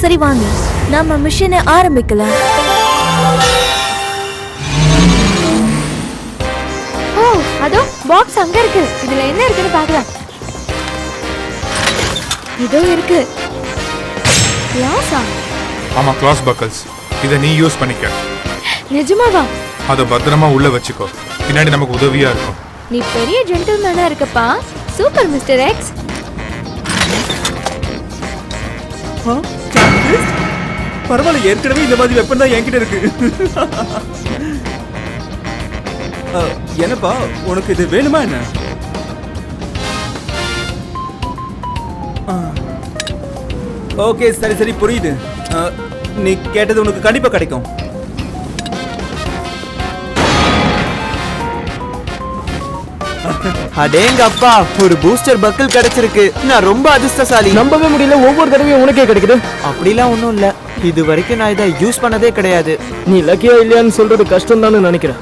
சரி வாங்க நம்ம மிஷனை ஆரம்பிக்கலாம். ஓ அதோ பாக்ஸ் அங்க இருக்கு. இதுல என்ன இருக்குன்னு பார்க்கலாம். இதோ இருக்கு. கிளாஸா? ஆமா, கிளாஸ் பக்கல்ஸ். இதை நீ யூஸ் பண்ணிக்க. நிஜமாவா? அதை பத்திரமா உள்ள வச்சுக்கோ, பின்னாடி நமக்கு உதவியா இருக்கும். நீ பெரிய ஜென்டில்மேனா இருக்கப்பா. Super mister X. பரவாயில்ல, ஏற்கனவே இந்த மாதிரி வெப்பன் தான் என்கிட்ட இருக்கு. என்னப்பா, உனக்கு இது வேணுமா என்ன? ஓகே, சரி சரி, புரியுது. நீ கேட்டது உனக்கு கண்டிப்பா கிடைக்கும். அடேங்க அப்பா, ஒரு பூஸ்டர் பக்கிள் கிடைச்சிருக்கு. நான் ரொம்ப அதிர்ஷ்டசாலி. நம்பவே முடியல, ஒவ்வொரு தடவையும் உனக்கே கிடைக்குது. அப்படிலாம் ஒன்றும் இல்லை, இது வரைக்கும் நான் இதை யூஸ் பண்ணதே கிடையாது. நீ லக்கியா இல்லையான்னு சொல்றது கஷ்டம் தான் நினைக்கிறேன்.